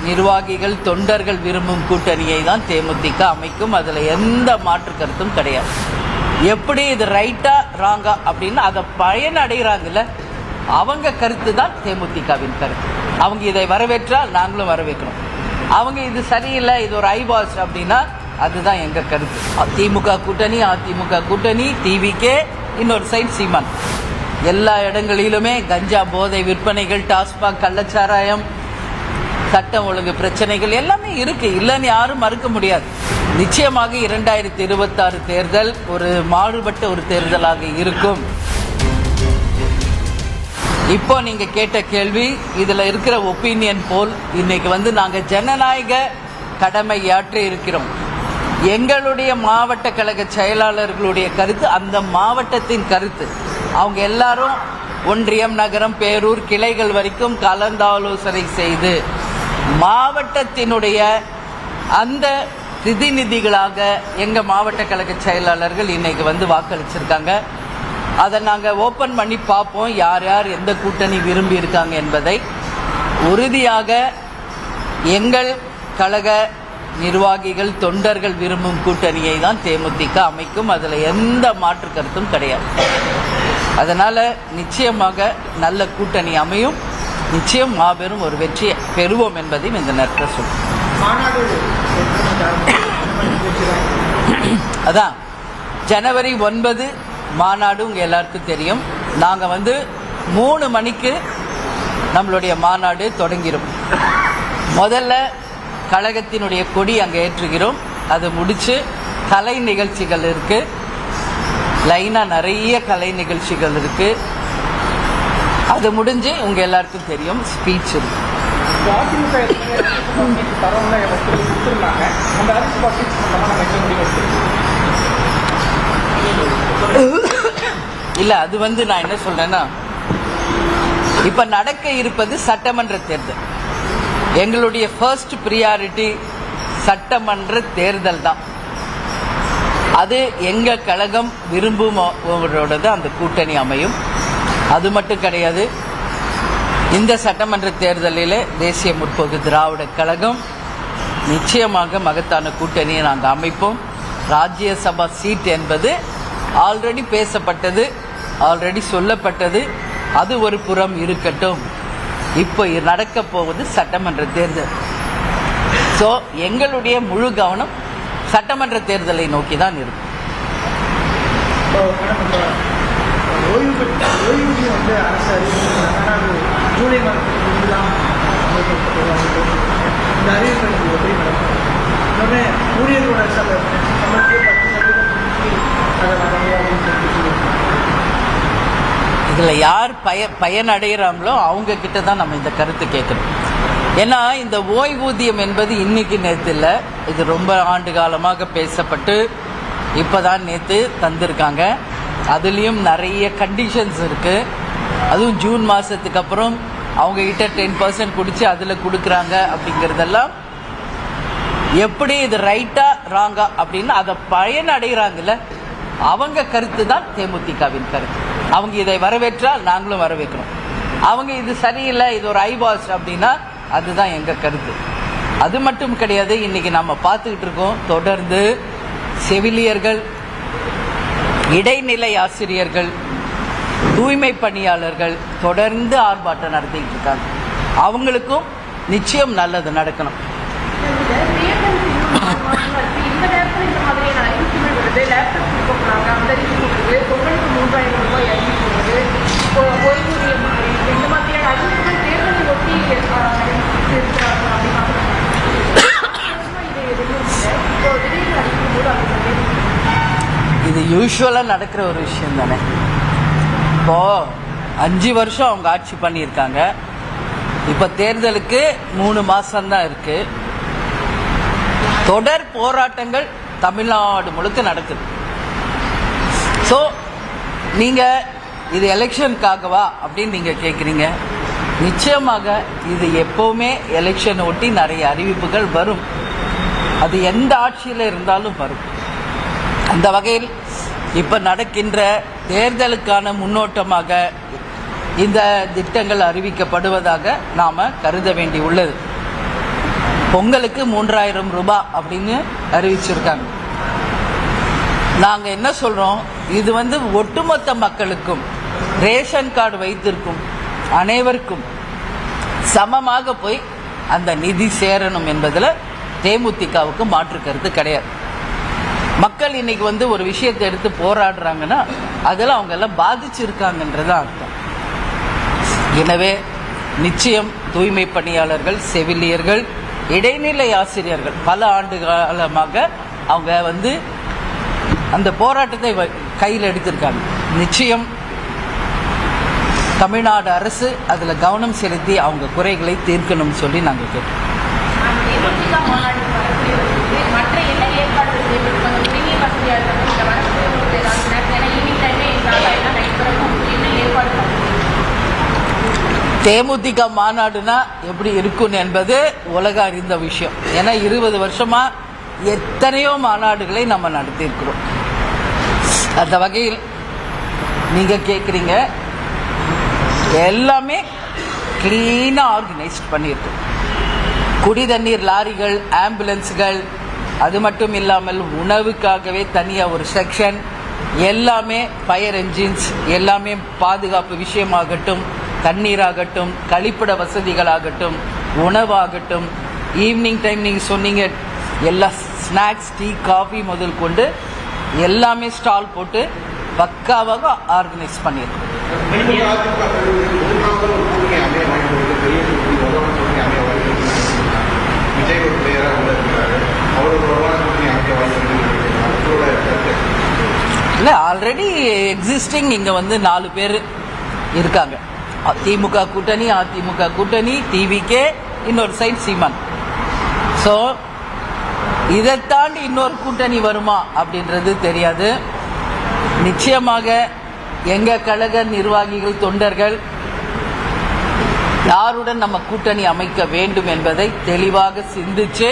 நிர்வாகிகள் தொண்டர்கள் விரும்பும் கூட்டணியை தான் தேமுதிக அமைக்கும். அதில் எந்த மாற்று கருத்தும் கிடையாது. எப்படி இது ரைட்டா ராங்கா அப்படின்னு அதை பயனடைகிறாங்கல்ல, அவங்க கருத்து தான் தேமுதிகவின் கருத்து. அவங்க இதை வரவேற்றால் நாங்களும் வரவேற்கிறோம். அவங்க இது சரியில்லை, இது ஒரு ஐவாஷ் அப்படின்னா அதுதான் எங்க கருத்து. திமுக கூட்டணி, அதிமுக கூட்டணி, டிவிகே, இன்னொரு சைட் சீமான். எல்லா இடங்களிலுமே கஞ்சா போதை விற்பனைகள், டாஸ்மாக் கள்ளச்சாராயம், சட்டம் ஒழுங்கு பிரச்சனைகள் எல்லாமே இருக்கு, இல்லைன்னு யாரும் மறுக்க முடியாது. நிச்சயமாக 2026 தேர்தல் ஒரு மாறுபட்ட ஒரு தேர்தலாக இருக்கும். இப்போ நீங்க கேட்ட கேள்வி, இதுல இருக்கிற ஒப்பீனியன் போல் இன்னைக்கு நாங்க ஜனநாயக கடமையாற்றி இருக்கிறோம். எங்களுடைய மாவட்ட கழக செயலாளர்களுடைய கருத்து அந்த மாவட்டத்தின் கருத்து. அவங்க எல்லாரும் ஒன்றியம், நகரம், பேரூர், கிளைகள் வரைக்கும் கலந்தாலோசனை செய்து மாவட்டத்தினுடைய அந்த பிரதிநிதிகளாக எங்க மாவட்ட கழக செயலாளர்கள் இன்னைக்கு வாக்களிச்சிருக்காங்க. அதை நாங்கள் ஓப்பன் பண்ணி பார்ப்போம், யார் யார் எந்த கூட்டணி விரும்பி இருக்காங்க என்பதை. உறுதியாக எங்கள் கழக நிர்வாகிகள் தொண்டர்கள் விரும்பும் கூட்டணியை தான் தேமுதிக அமைக்கும். அதில் எந்த மாற்று கருத்தும் கிடையாது. அதனால நிச்சயமாக நல்ல கூட்டணி அமையும். நிச்சயம் மாபெரும் ஒரு வெற்றியை பெறுவோம் என்பதையும் இந்த நேரத்தில் சொல்லுவோம். அதான் ஜனவரி 9 மாநாடு உங்க எல்லாருக்கும் தெரியும். நாங்க 3 மணிக்கு நம்மளுடைய மாநாடு தொடங்கிறோம். முதல்ல கழகத்தினுடைய கொடி அங்கே ஏற்றுகிறோம். அது முடிச்சு கலை நிகழ்ச்சிகள் இருக்கு, லைனா நிறைய கலை நிகழ்ச்சிகள் இருக்கு. அது முடிஞ்சு உங்க எல்லாருக்கும் தெரியும் ஸ்பீச் இருக்கு. இல்ல அது நான் என்ன சொல்றேன்னா, இப்ப நடக்க இருப்பது சட்டமன்ற தேர்தல். எங்களுடைய ஃபர்ஸ்ட் பிரியாரிட்டி சட்டமன்ற தேர்தல் தான். அது எங்க கழகம் விரும்புவோரோடது அந்த கூட்டணி அமையும். அது மட்டும் கிடையாது, இந்த சட்டமன்ற தேர்தலில் தேசிய முற்போக்கு திராவிட கழகம் நிச்சயமாக மகத்தான கூட்டணியை நாங்கள் அமைப்போம். ராஜ்யசபா சீட் என்பது ஆல்ரெடி பேசப்பட்டது, ஆல்ரெடி சொல்லப்பட்டது. அது ஒரு புறம் இருக்கட்டும். இப்போ நடக்க போவது சட்டமன்ற தேர்தல். ஸோ எங்களுடைய முழு கவனம் சட்டமன்ற தேர்தலை நோக்கி தான் இருக்கும். இதுல யார் பயனடைகிறாங்களோ அவங்க கிட்ட தான் நம்ம இந்த கருத்து கேட்கணும். ஏன்னா இந்த ஓய்வூதியம் என்பது இன்னைக்கு நேற்று இல்லை, இது ரொம்ப ஆண்டு காலமாக பேசப்பட்டு இப்பதான் நேற்று தந்திருக்காங்க. அதுலேயும் நிறைய கண்டிஷன்ஸ் இருக்கு. அதுவும் ஜூன் மாசத்துக்கு அப்புறம் அவங்க கிட்ட 10% குடிச்சு அதில் கொடுக்குறாங்க அப்படிங்கிறதெல்லாம் எப்படி இது ரைட்டா ராங்கா அப்படின்னு அதை பயனடைகிறாங்கல்ல, அவங்க கருத்து தான் தேமுதிகவின் கருத்து. அவங்க இதை வரவேற்றால் நாங்களும் வரவேற்கிறோம். அவங்க இது சரியில்லை, இது ஒரு ஐவாஷ் அப்படின்னா அதுதான் எங்க கருத்து. அது மட்டும் கிடையாது, இன்னைக்கு நம்ம பார்த்துக்கிட்டு இருக்கோம் தொடர்ந்து செவிலியர்கள், இடைநிலை ஆசிரியர்கள், தூய்மை பணியாளர்கள் தொடர்ந்து ஆர்ப்பாட்டம் நடத்திட்டு இருக்காங்க. அவங்களுக்கும் நிச்சயம் நல்லது நடக்கணும். இது யூஸ்வலா நடக்கிற ஒரு விஷயம் தானே. இப்போ 5 வருஷம் அவங்க ஆட்சி பண்ணியிருக்காங்க. இப்ப தேர்தலுக்கு 3 மாசம் தான் இருக்கு. தொடர் போராட்டங்கள் தமிழ்நாடு முழுக்க நடக்குது. ஸோ நீங்க இது எலெக்ஷனுக்காகவா அப்படின்னு நீங்க கேட்குறீங்க. நிச்சயமாக இது எப்பவுமே எலெக்ஷன் ஒட்டி நிறைய அறிவிப்புகள் வரும். அது எந்த ஆட்சியில் இருந்தாலும் வரும். அந்த வகையில் இப்ப நடக்கின்ற தேர்தலுக்கான முன்னோட்டமாக இந்த திட்டங்கள் அறிவிக்கப்படுவதாக நாம கருத வேண்டி உள்ளது. பொங்கலுக்கு 3000 ரூபாய் அப்படின்னு அறிவிச்சிருக்காங்க. நாங்கள் என்ன சொல்கிறோம், இது ஒட்டுமொத்த மக்களுக்கும் ரேஷன் கார்டு வைத்திருக்கும் அனைவருக்கும் சமமாக போய் அந்த நிதி சேரணும் என்பதில் தேமுதிகவுக்கு மாற்று கருத்து கிடையாது. மக்கள் இன்னைக்கு ஒரு விஷயத்தை எடுத்து போராடுறாங்கன்னா அதில் அவங்க எல்லாம் பாதிச்சிருக்காங்கன்றது அர்த்தம். எனவே நிச்சயம் தூய்மை பணியாளர்கள், செவிலியர்கள், இடைநிலை ஆசிரியர்கள் பல ஆண்டு காலமாக அவங்க அந்த போராட்டத்தை கையில் எடுத்திருக்காங்க. நிச்சயம் தமிழ்நாடு அரசு அதில் கவனம் செலுத்தி அவங்க குறைகளை தீர்க்கணும்னு சொல்லி நாங்கள் கேட்டோம். தேமுதிக மாநாடுனா எப்படி இருக்கும் என்பது உலக அறிந்த விஷயம். ஏன்னா 20 வருஷமா எத்தனையோ மாநாடுகளை நம்ம நடத்தியிருக்கிறோம். அந்த வகையில் நீங்க கேட்குறீங்க, எல்லாமே கிளீனா ஆர்கனைஸ்ட் பண்ணியிருக்கோம். குடி தண்ணீர் லாரிகள், ஆம்புலன்ஸ்கள், அது மட்டும் இல்லாமல் உணவுக்காகவே தனியாக ஒரு செக்ஷன், எல்லாமே ஃபயர் என்ஜின்ஸ், எல்லாமே பாதுகாப்பு விஷயமாகட்டும், தண்ணீராகட்டும், கழிப்பிட வசதிகளாகட்டும், உணவாகட்டும், ஈவினிங் டைம் நீங்கள் சொன்னீங்க எல்லா ஸ்நாக்ஸ், டீ, காஃபி முதல் கொண்டு எல்லாமே ஸ்டால் போட்டு பக்காவாக ஆர்கனைஸ் பண்ணியிருக்கோம். இல்லை, ஆல்ரெடி எக்ஸிஸ்டிங் இங்கே 4 பேர் இருக்காங்க. திமுக கூட்டணி, அதிமுக கூட்டணி, டிவிகே, இன்னொரு சைட் சீமான். ஸோ இதை தாண்டி இன்னொரு கூட்டணி வருமா அப்படின்றது தெரியாது. நிச்சயமாக எங்க கழக நிர்வாகிகள், தொண்டர்கள் யாருடன் நம்ம கூட்டணி அமைக்க வேண்டும் என்பதை தெளிவாக சிந்திச்சு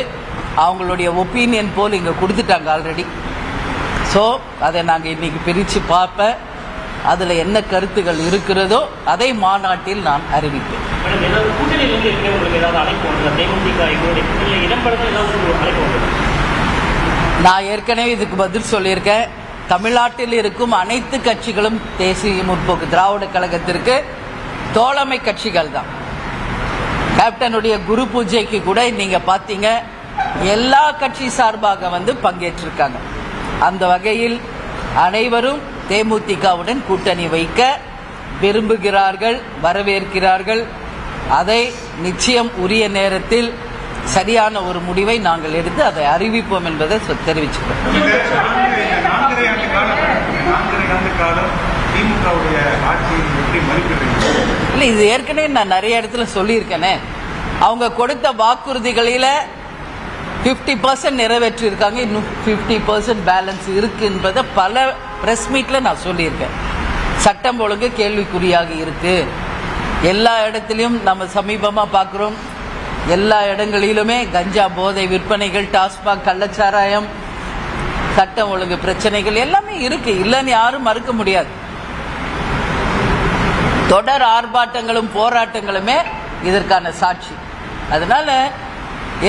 அவங்களுடைய ஒப்பீனியன் போல் இங்க கொடுத்துட்டாங்க ஆல்ரெடி. ஸோ அதை நாங்கள் இன்னைக்கு பிரித்து பார்ப்பேன். அதில் என்ன கருத்துகள் இருக்கிறதோ அதை மாநாட்டில் நான் அறிவிப்பேன். நான் ஏற்கனவே இதுக்கு பதில் சொல்லியிருக்கேன். தமிழ்நாட்டில் இருக்கும் அனைத்து கட்சிகளும் தேசிய முற்போக்கு திராவிட கழகத்திற்கு தோழமை கட்சிகள் தான். கேப்டனுடைய குரு பூஜைக்கு கூட நீங்க பாத்தீங்க, எல்லா கட்சி சார்பாக பங்கேற்றிருக்காங்க. அந்த வகையில் அனைவரும் தேமுதிகவுடன் கூட்டணி வைக்க விரும்புகிறார்கள், வரவேற்கிறார்கள். அதை நிச்சயம் உரிய நேரத்தில் சரியான ஒரு முடிவை நாங்கள் எடுத்து அதை அறிவிப்போம் என்பதை தெரிவிச்சுக்கிறோம். இல்லை, இது ஏற்கனவே நான் நிறைய இடத்துல சொல்லியிருக்கேனே. அவங்க கொடுத்த வாக்குறுதிகளில 50% நிறைவேற்றிருக்காங்க, இன்னும் 50% பேலன்ஸ் இருக்கு என்பதை பல பிரஸ் மீட்ல நான் சொல்லியிருக்கேன். சட்டம் ஒழுங்கு கேள்விக்குறியாக இருக்கு. எல்லா இடத்திலும் நம்ம சமீபமா பார்க்கிறோம், எல்லா இடங்களிலுமே கஞ்சா போதை விற்பனைகள், டாஸ்மாக், கள்ளச்சாராயம், சட்டம் ஒழுங்கு பிரச்சனைகள் எல்லாமே இருக்கு. இல்லைன்னு யாரும் மறுக்க முடியாது. தொடர் ஆர்ப்பாட்டங்களும் போராட்டங்களுமே இதற்கான சாட்சி. அதனால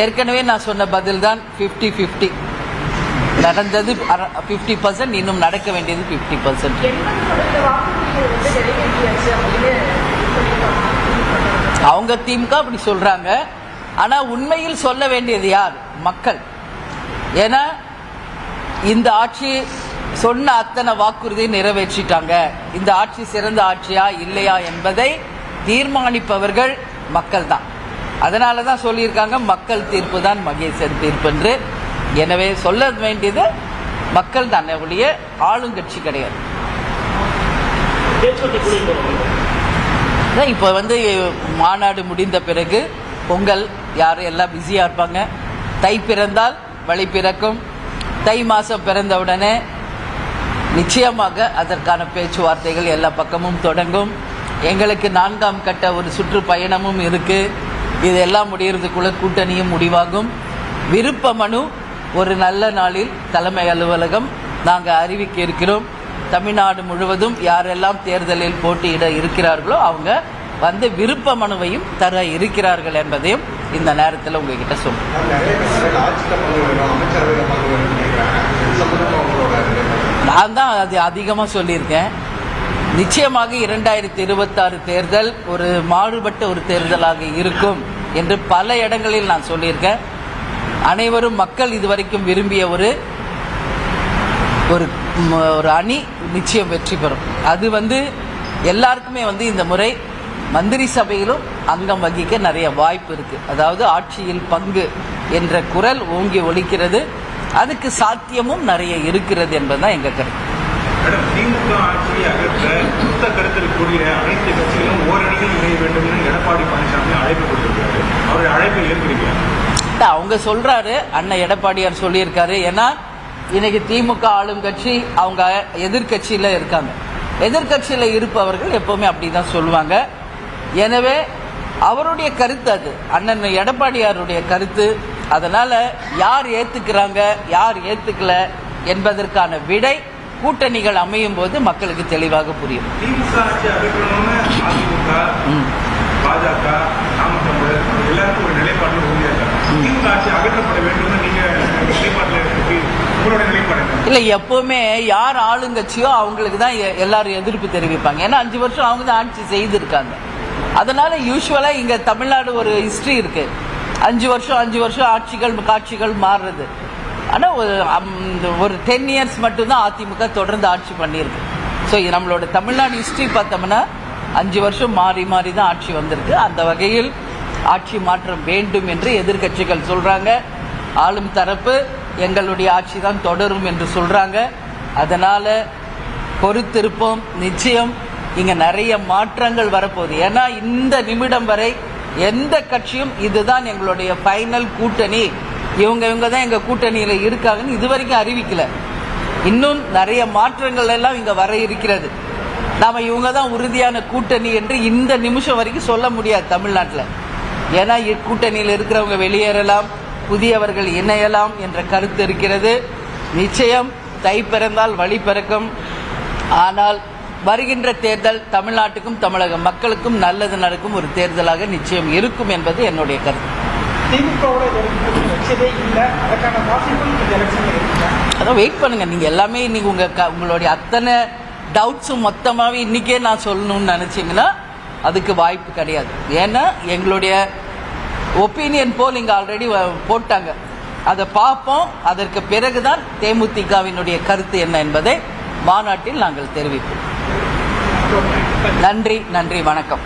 ஏற்கனவே நான் சொன்ன பதில் தான் 50-50. நடந்தது 50%, இன்னும் நடக்க வேண்டியது 50%. அவங்க திமுக அப்படி சொல்றாங்க. ஆனா உண்மையில் சொல்ல வேண்டியது யார்? மக்கள். ஏன்னா இந்த ஆட்சி சொன்ன அத்தனை வாக்குறுதியை நிறைவேற்றிட்டாங்க. இந்த ஆட்சி சிறந்த ஆட்சியா இல்லையா என்பதை தீர்மானிப்பவர்கள் மக்கள் தான். அதனால தான் சொல்லியிருக்காங்க, மக்கள் தீர்ப்பு தான் மகேசன் தீர்ப்பு என்று. எனவே சொல்ல வேண்டியது மக்கள் தான், ஒழிய ஆளுங்கட்சி கிடையாது. இப்போ மாநாடு முடிந்த பிறகு பொங்கல் யாரும் எல்லாம் பிஸியா இருப்பாங்க. தை பிறந்தால் வழி பிறக்கும். தை மாசம் பிறந்தவுடனே நிச்சயமாக அதற்கான பேச்சுவார்த்தைகள் எல்லா பக்கமும் தொடங்கும். எங்களுக்கு 4ஆம் கட்ட ஒரு சுற்றுப்பயணமும் இருக்கு. இதெல்லாம் முடியறதுக்குள்ள கூட்டணியும் முடிவாகும். விருப்ப மனு ஒரு நல்ல நாளில் தலைமை அலுவலகம் நாங்கள் அறிவிக்க இருக்கிறோம். தமிழ்நாடு முழுவதும் யாரெல்லாம் தேர்தலில் போட்டியிட இருக்கிறார்களோ அவங்க வந்து விருப்ப மனுவையும் தர இருக்கிறார்கள் என்பதையும் இந்த நேரத்தில் உங்ககிட்ட சொல்றேன். நான் தான் அது அதிகமாக சொல்லியிருக்கேன். நிச்சயமாக 2026 தேர்தல் ஒரு மாறுபட்ட ஒரு தேர்தலாக இருக்கும் என்று பல இடங்களில் நான் சொல்லியிருக்கேன். அனைவரும் மக்கள் இதுவரைக்கும் விரும்பிய ஒரு அணி நிச்சயம் வெற்றி பெறும். அது எல்லாருக்குமே இந்த முறை மந்திரி சபையிலும் அங்கம் வகிக்க நிறைய வாய்ப்பு இருக்கு. அதாவது ஆட்சியில் பங்கு என்ற குரல் ஓங்கி ஒலிக்கிறது. அதுக்கு சாத்தியமும் நிறைய இருக்கிறது என்பதுதான் எங்க கருத்து. திமுக ஆட்சியை அகற்ற மொத்த கருத்தில் கூடிய அனைத்து கட்சிகளும் ஓரணியில் இணைய வேண்டும் என்று எடப்பாடி பழனிசாமி அழைப்பு கொடுத்திருக்காரு. அவருடைய அழைப்பை ஏற்கிறீங்களா? அவங்க சொல்றாரு, அண்ணன் எடப்பாடியார் சொல்லியிருக்காரு. ஏன்னா இன்னைக்கு திமுக ஆளும் கட்சி, அவங்க எதிர்கட்சியில இருக்காங்க. எதிர்கட்சியில இருப்பவர்கள் எப்பவுமே அப்படிதான் சொல்லுவாங்க. எனவே அவருடைய கருத்து அது, அண்ணன் எடப்பாடியாருடைய கருத்து. அதனால யார் ஏத்துக்கிறாங்க யார் ஏத்துக்கல என்பதற்கான விடை கூட்டணிகள் அமையும் போது மக்களுக்கு தெளிவாக புரியும். திமுக ஆட்சி அகற்றணும்னு அதிமுக, பாஜக, நாம் தமிழர் எல்லாருக்கும் ஒரு நிலைப்பாட்டில் உறுதியாக இருக்காங்க. திமுக ஆட்சி அகற்றப்பட வேண்டும் நீங்க நிலைப்பாட்டில் உங்களோட நிலைப்பாடு இல்ல. எப்பவுமே யார் ஆளுங்கட்சியோ அவங்களுக்கு தான் எல்லாரும் எதிர்ப்பு தெரிவிப்பாங்க. ஏன்னா 5 வருஷம் அவங்க தான் ஆட்சி செய்திருக்காங்க. அதனால யூஸ்வலா இங்க தமிழ்நாடு ஒரு ஹிஸ்டரி இருக்கு. 5 வருஷம் காட்சிகள் மாறுறது. ஆனா ஒரு 10 இயர்ஸ் மட்டும்தான் அதிமுக தொடர்ந்து ஆட்சி பண்ணியிருக்கு. ஸோ நம்மளோட தமிழ்நாடு ஹிஸ்டரி பார்த்தோம்னா 5 வருஷம் மாறி தான் ஆட்சி வந்திருக்கு. அந்த வகையில் ஆட்சி மாற்றம் வேண்டும் என்று எதிர்கட்சிகள் சொல்றாங்க. ஆளும் தரப்பு எங்களுடைய ஆட்சி தான் தொடரும் என்று சொல்றாங்க. அதனால பொறுத்திருப்போம். நிச்சயம் இங்க நிறைய மாற்றங்கள் வரப்போகுது. ஏன்னா இந்த நிமிடம் வரை எந்த கட்சியும் இதுதான் எங்களுடைய ஃபைனல் கூட்டணி, இவங்க தான் எங்க கூட்டணியில இருக்காங்கன்னு இதுவரைக்கும் அறிவிக்கல. இன்னும் நிறைய மாற்றங்கள் எல்லாம் இங்க வர இருக்கிறது. நாம இவங்க தான் உறுதியான கூட்டணி என்று இந்த நிமிஷம் வரைக்கும் சொல்ல முடியாது தமிழ்நாட்டில். ஏன்னா கூட்டணியில் இருக்கிறவங்க வெளியேறலாம், புதியவர்கள் இணையலாம் என்ற கருத்து இருக்கிறது. நிச்சயம் தை பிறந்தால் வழி பிறக்கும். ஆனால் வருகின்ற தேர்தல் தமிழ்நாட்டுக்கும் தமிழக மக்களுக்கும் நல்லது நடக்கும் ஒரு தேர்தலாக நிச்சயம் இருக்கும் என்பது என்னுடைய கருத்து. அதான் வெயிட் பண்ணுங்க. நீங்க எல்லாமே இன்னைக்கு உங்களுடைய அத்தனை டவுட்ஸும் மொத்தமாவே இன்னைக்கே நான் சொல்லணும்னு நினைச்சீங்கன்னா அதுக்கு வாய்ப்பு கிடையாது. ஏன்னா எங்களுடைய ஒப்பீனியன் போல் இங்க ஆல்ரெடி போட்டாங்க. அதை பார்ப்போம். அதற்கு பிறகுதான் தேமுதிகவினுடைய கருத்து என்ன என்பதை மாநாட்டில் நாங்கள் தெரிவிப்போம். நன்றி, வணக்கம்.